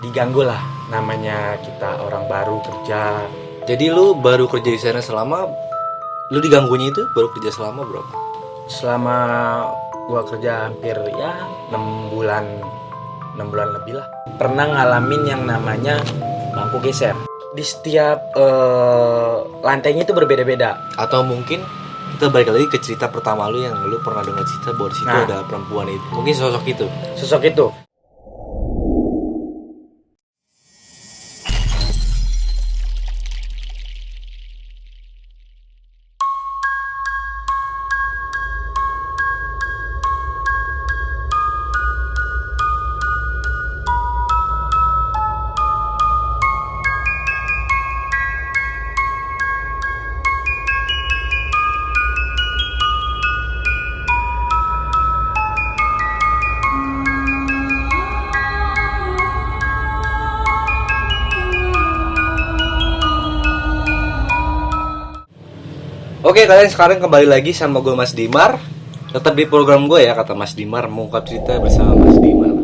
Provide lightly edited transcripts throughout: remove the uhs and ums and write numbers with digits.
diganggu lah, namanya kita orang baru kerja. Jadi lu baru kerja di sana lu diganggunya itu baru kerja selama berapa? Selama gua kerja hampir ya 6 bulan lebih lah. Pernah ngalamin yang namanya lampu geser. Di setiap lantainya itu berbeda-beda. Atau mungkin kita balik lagi ke cerita pertama lu yang lu pernah dengar cerita bahwa di situ ada perempuan itu. Mungkin sosok itu. Oke, kalian sekarang kembali lagi sama gue Mas Dimar. Tetap di program gue ya, kata Mas Dimar, mengungkap cerita bersama Mas Dimar.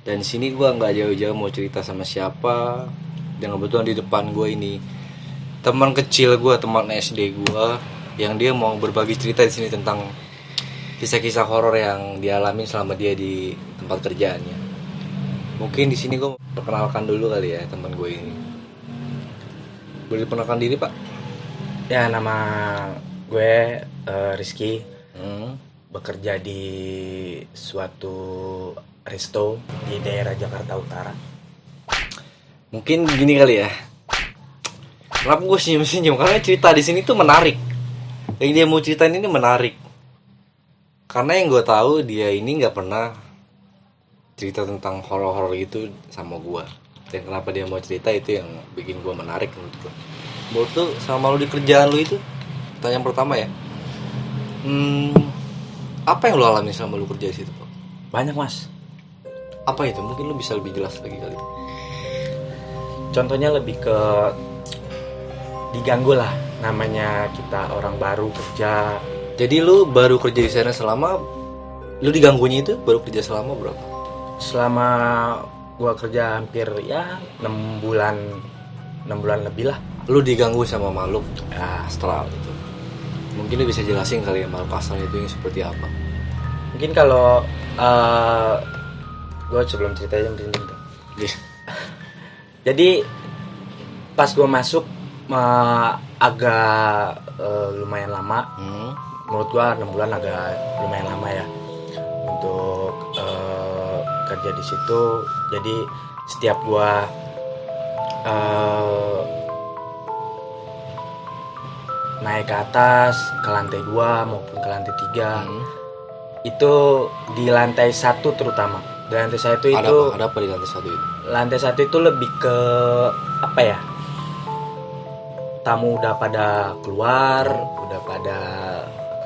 Dan sini gue nggak jauh-jauh mau cerita sama siapa. Dan kebetulan di depan gue ini teman kecil gue, teman SD gue, yang dia mau berbagi cerita di sini tentang kisah-kisah horor yang dialami selama dia di tempat kerjaannya. Mungkin di sini gue perkenalkan dulu kali ya teman gue ini. Boleh diperkenalkan diri, Pak? Ya, nama gue Rizky. Bekerja di suatu resto di daerah Jakarta Utara. Mungkin gini kali ya. Kenapa gue senyum-senyum? Karena cerita di sini tuh menarik. Yang dia mau ceritain ini menarik. Karena yang gue tahu dia ini nggak pernah cerita tentang horor-horor gitu sama gue. Dan kenapa dia mau cerita itu yang bikin gue menarik menurut gue. Menurut lu sama lu di kerjaan lu itu, pertanyaan pertama ya, apa yang lu alami sama lu kerja di situ, Pak? Banyak, Mas. Apa itu? Mungkin lu bisa lebih jelas lagi kali. Contohnya lebih ke diganggu lah, namanya kita orang baru kerja. Jadi lu baru kerja di sana lu diganggunya itu baru kerja selama berapa? Selama gua kerja hampir ya 6 bulan lebih lah. Lu diganggu sama makhluk astral itu. Mungkin lu bisa jelasin kali ya makhluk astral itu yang seperti apa? Mungkin kalau gue sebelum ceritanya merinding tuh. Jadi pas gue masuk agak lumayan lama. Menurut gue 6 bulan agak lumayan lama ya untuk kerja di situ. Jadi setiap gue naik ke atas ke lantai 2 maupun ke lantai 3 itu di lantai 1 terutama. Di lantai 1 itu ada apa di lantai 1 itu? Lantai 1 itu lebih ke apa ya? Tamu udah pada keluar, udah pada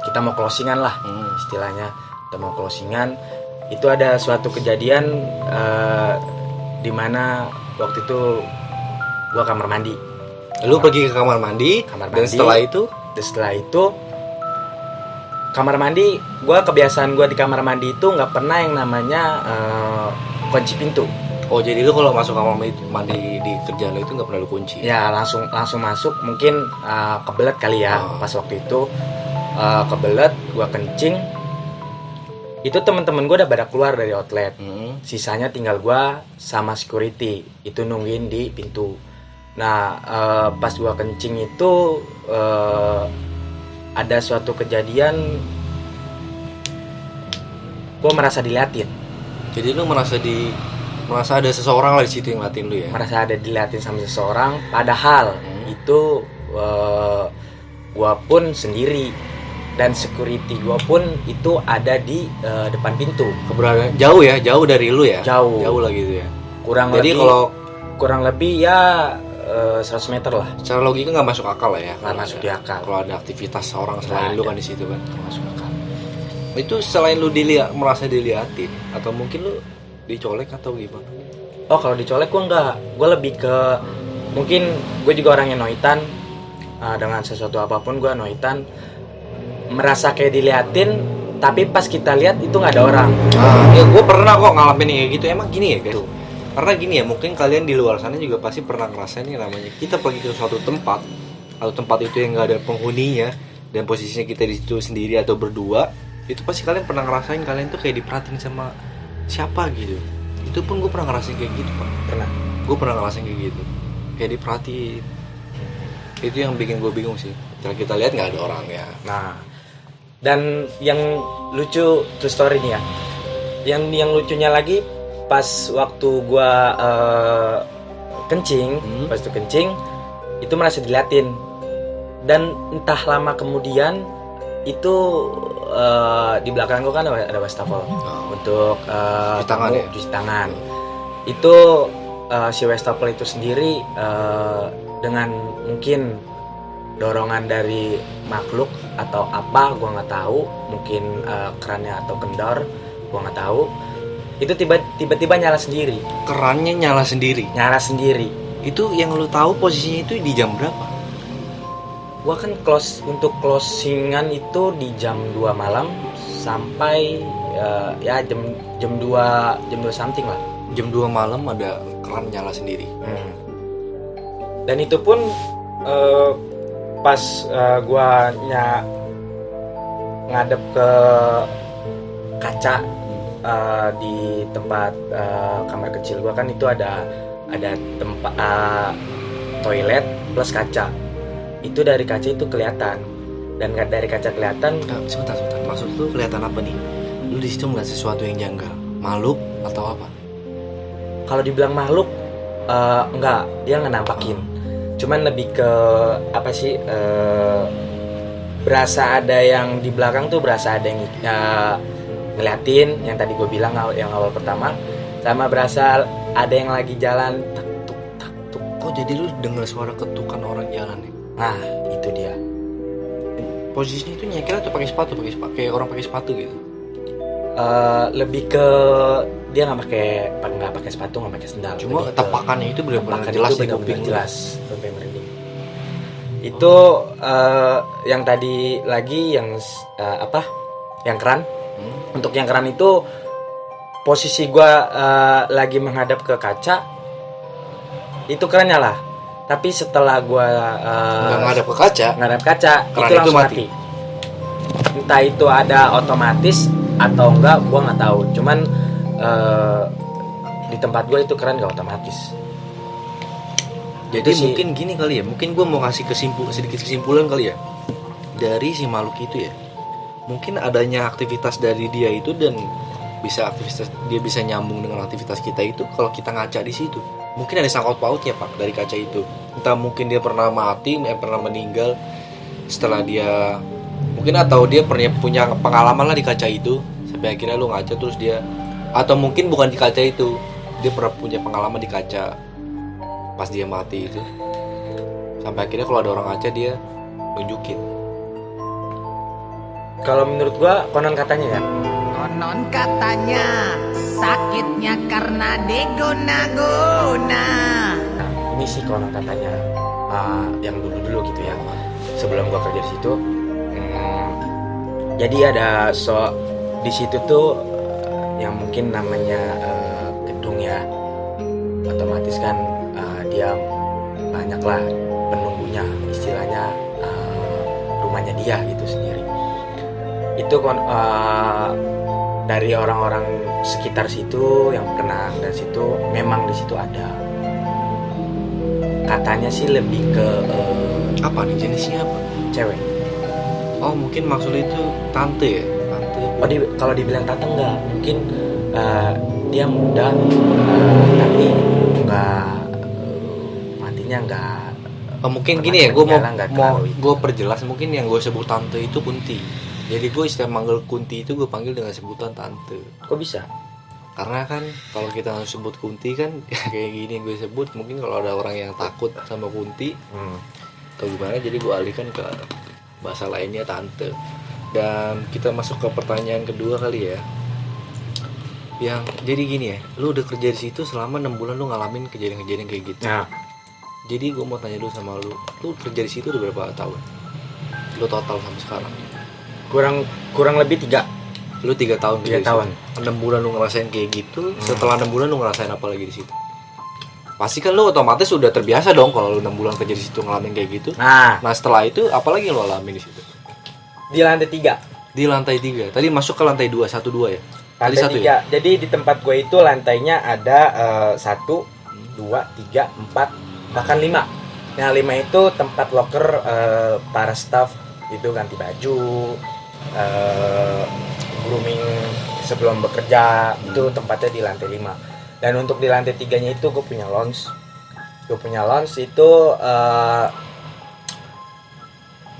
kita mau closingan lah istilahnya. Kita mau closingan. Itu ada suatu kejadian di mana waktu itu gua kamar mandi. Lu pergi ke kamar mandi. Dan setelah itu kamar mandi, kebiasaan gue di kamar mandi itu nggak pernah yang namanya kunci pintu. Oh, jadi lu kalau masuk kamar mandi di kerjaan lu itu nggak pernah lu kunci? Ya langsung masuk. Mungkin kebelet kali ya. Pas waktu itu kebelet, gue kencing. Itu teman-teman gue udah pada keluar dari outlet. Sisanya tinggal gue sama security itu nungguin di pintu. Nah, pas gua kencing itu ada suatu kejadian gua merasa diliatin. Jadi lu merasa ada seseorang lah di situ yang ngeliatin lu ya? Merasa ada diliatin sama seseorang, padahal itu gua pun sendiri dan security gua pun itu ada di depan pintu. Keberadaan jauh dari lu ya? Jauh lah gitu ya. Kurang lebih ya 100 meter lah. Secara logika nggak masuk akal lah ya. Nggak masuk di akal. Kalau ada aktivitas orang selain lu kan di situ kan. Nggak masuk akal. Itu selain lu merasa diliatin atau mungkin lu dicolek atau gimana? Oh, kalau dicolek gue enggak. Gue lebih ke mungkin gue juga orang yang noitan. Dengan sesuatu apapun gue noitan. Merasa kayak diliatin, tapi pas kita lihat itu nggak ada orang. Ya gue pernah kok ngalamin kayak gitu. Emang gini ya guys. Karena gini ya, mungkin kalian di luar sana juga pasti pernah ngerasain yang namanya kita pergi ke suatu tempat, atau tempat itu yang nggak ada penghuninya dan posisinya kita di situ sendiri atau berdua, itu pasti kalian pernah ngerasain kalian tuh kayak diperhatiin sama siapa gitu. Itu pun gue pernah ngerasain kayak gitu, Pak. Gue pernah ngerasain kayak gitu, kayak diperhatiin. Itu yang bikin gue bingung sih. Setelah kita lihat nggak ada orang ya. Nah, dan yang lucu true story nih ya. Yang lucunya lagi pas waktu gua kencing, pas itu kencing itu merasa diliatin. Dan entah lama kemudian itu di belakang gua kan ada wastafel untuk cuci tangan. Itu si wastafel itu sendiri dengan mungkin dorongan dari makhluk atau apa gua nggak tahu, mungkin kerannya atau kendor gua nggak tahu, itu tiba-tiba nyala sendiri. Kerannya nyala sendiri. Itu yang lu tahu posisinya itu di jam berapa? Gua kan untuk closingan itu di jam 2 malam sampai ya jam 2 something lah. Jam 2 malam ada keran nyala sendiri. Dan itu pun pas gua ngadep ke kaca di tempat kamar kecil gua kan itu ada tempat toilet plus kaca. Itu dari kaca itu kelihatan, dan dari kaca kelihatan. Sebentar. Maksud lu kelihatan apa nih? Lu di situ ngeliat sesuatu yang janggal, makhluk atau apa? Kalau dibilang makhluk, enggak, dia nggak nampakin. Cuman lebih ke apa sih? Berasa ada yang di belakang tuh, berasa ada yang ngeliatin, yang tadi gue bilang yang awal pertama, sama berasa ada yang lagi jalan tak tuk. Oh, jadi lu dengar suara ketukan orang jalan ya? Nah, itu dia. Posisinya itu nyekir atau pakai sepatu, kayak orang pakai sepatu gitu? Lebih ke dia nggak pakai sepatu, nggak pakai sendal. Cuma tepakannya itu benar-benar jelas di kuping, jelas sampai merinding. Itu yang tadi lagi yang yang keran. Untuk yang keran itu posisi gue lagi menghadap ke kaca, itu keran nyala. Tapi setelah gue ngadap ke kaca, itu langsung mati. Entah itu ada otomatis atau enggak, gue nggak tahu. Cuman di tempat gue itu keran nggak otomatis. Jadi mungkin gini kali ya, mungkin gue mau ngasih sedikit kesimpulan kali ya dari si makhluk itu ya. Mungkin adanya aktivitas dari dia itu, dan dia bisa nyambung dengan aktivitas kita itu kalau kita ngaca di situ. Mungkin ada sangkut pautnya, Pak, dari kaca itu. Entah mungkin dia pernah mati, pernah meninggal setelah dia, mungkin, atau dia pernah punya pengalaman lah di kaca itu sampai akhirnya lu ngaca terus dia, atau mungkin bukan di kaca itu, dia pernah punya pengalaman di kaca pas dia mati itu, sampai akhirnya kalau ada orang ngaca dia nunjukin. Kalau menurut gua konon katanya ya. Konon katanya sakitnya karena diguna-guna. Nah, ini sih konon katanya yang dulu gitu ya. Sebelum gua kerja di situ, jadi ada di situ tuh yang mungkin namanya gedung ya. Otomatis kan dia banyak lah penunggunya, istilahnya rumahnya dia gitu sendiri. Itu dari orang-orang sekitar situ yang pernah dari situ, memang di situ ada. Katanya sih lebih ke apa nih, jenisnya apa? Cewek. Oh, mungkin maksud itu tante ya? Tante. Oh, kalau dibilang tante enggak, mungkin dia muda tapi enggak matinya enggak. Oh, mungkin gini ya, gue perjelas, mungkin yang gue sebut tante itu Kunti. Jadi gue istilah manggil Kunti itu gue panggil dengan sebutan tante. Kok bisa? Karena kan kalau kita sebut Kunti kan kayak gini gue sebut, mungkin kalau ada orang yang takut sama Kunti atau gimana, jadi gue alihkan ke bahasa lainnya tante. Dan kita masuk ke pertanyaan kedua kali ya. Yang jadi gini ya, lu udah kerja di situ selama 6 bulan, lu ngalamin kejadian-kejadian kayak gitu. Nah, jadi gue mau tanya dulu sama lu kerja di situ udah berapa tahun? Lu total sampai sekarang? kurang lebih 3. Lu 3 tahun. 3 tahun. 6 bulan lu ngerasain kayak gitu. Setelah 6 bulan lu ngerasain apa lagi di situ? Pasti kan lu otomatis udah terbiasa dong kalau lu 6 bulan kerja di situ ngalamin kayak gitu. Nah, Nah setelah itu apalagi yang lu alami di situ? di lantai 3. Di lantai 3. Tadi masuk ke lantai 2, 1 2 ya. Tadi Lantai 1 3. ya. Jadi di tempat gue itu lantainya ada 1, 2, 3, 4, bahkan 5. Nah 5 itu tempat loker para staff itu ganti baju, grooming sebelum bekerja, itu tempatnya di lantai 5. Dan untuk di lantai 3-nya itu gue punya lounge. Gue punya lounge itu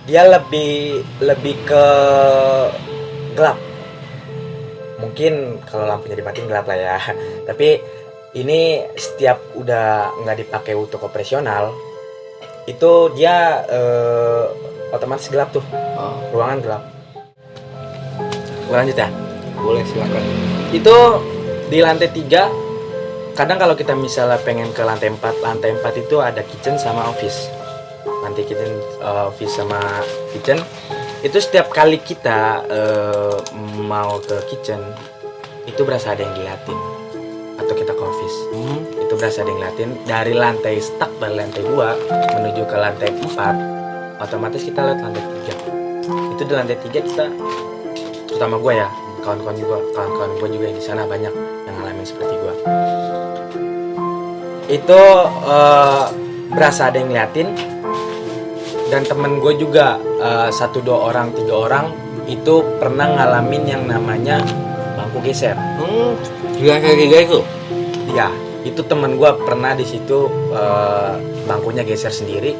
dia lebih ke gelap. Mungkin kalau lampunya dimatiin gelap lah ya. Tapi ini setiap udah nggak dipakai untuk operasional, itu dia otomatis gelap tuh. Ruangan gelap. Gue lanjut ya. Boleh silakan. Itu di lantai 3. Kadang kalau kita misalnya pengen ke lantai 4, lantai 4 itu ada kitchen sama office. Lantai kitchen, office sama kitchen. Itu setiap kali kita mau ke kitchen, itu berasa ada yang diliatin. Atau kita ke office, itu berasa ada yang ngeliatin. Dari lantai stuck, dari lantai 2 menuju ke lantai 4, otomatis kita lihat lantai 3. Itu di lantai 3 kita, terutama gue ya, kawan-kawan gue juga yang di sana banyak yang ngalamin seperti gue. Itu berasa ada yang ngeliatin. Dan temen gue juga 1, 2 orang, 3 orang itu pernah ngalamin yang namanya bangku geser. Kayak itu. Ya, itu temen gue pernah di situ bangkunya geser sendiri.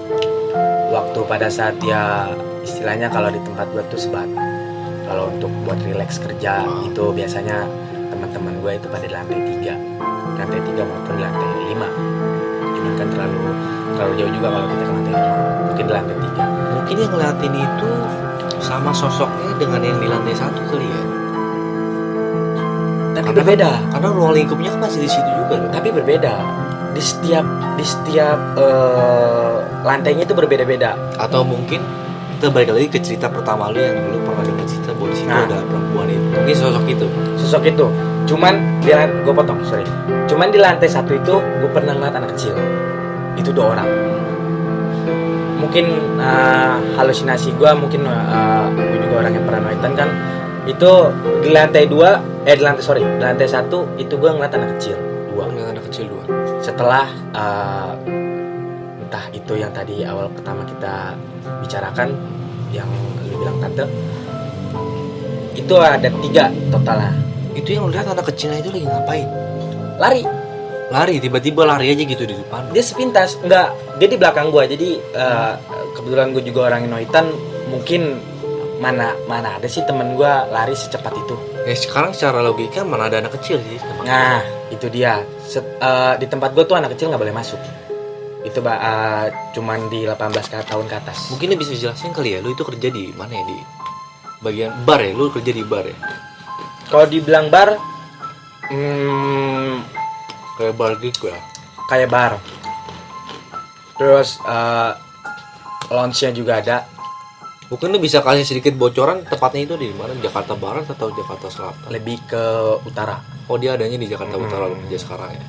Waktu pada saat dia istilahnya kalau di tempat gue tuh sebat. Kalau untuk buat relax kerja itu biasanya teman-teman gue itu pada di lantai 3. Lantai 3 maupun di lantai 5. Cuman kan terlalu jauh juga kalau kita ke lantai 5. Mungkin di lantai 3. Mungkin yang ngeliatin itu sama sosoknya dengan yang di lantai 1 kali ya. Tapi berbeda. Karena ruang lingkupnya kan masih di situ juga loh. Tapi berbeda. Di setiap lantainya itu berbeda-beda. Atau mungkin kita balik lagi ke cerita pertama lu yang dulu pernah dengar cerita bahwa di situ ada perempuan itu. Mungkin sosok itu. Cuman gue potong, sorry. Cuman di lantai 1 itu gue pernah ngeliat anak kecil. Itu 2 orang. Mungkin halusinasi gue, mungkin gue juga orang yang paranoidan kan. Itu di lantai 2, di lantai 1 itu gue ngeliat anak kecil 2. Setelah entah itu yang tadi awal pertama kita bicarakan, yang lu bilang tante, itu ada 3 totalnya. Itu yang lu lihat anak kecilnya itu lagi ngapain? Lari, Tiba-tiba lari aja gitu di depan. dia sepintas, enggak, dia di belakang gua. Jadi kebetulan gue juga orang Noitan, mungkin mana ada sih temen gua lari secepat itu. Ya sekarang secara logika mana ada anak kecil sih. Nah itu dia. Di tempat gua tuh anak kecil nggak boleh masuk. Itu cuman di 18 tahun ke atas. Mungkin lu bisa jelasin kali ya, lu itu kerja di mana ya, di bagian bar ya? Lu kerja di bar ya? Kalau dibilang bar, Kayak bar gitu ya? kayak bar. Terus lounge-nya juga ada. Mungkin lu bisa kasih sedikit bocoran tepatnya itu di mana? Jakarta Barat atau Jakarta Selatan? Lebih ke utara. Oh dia adanya di Jakarta Utara lu kerja sekarang ya?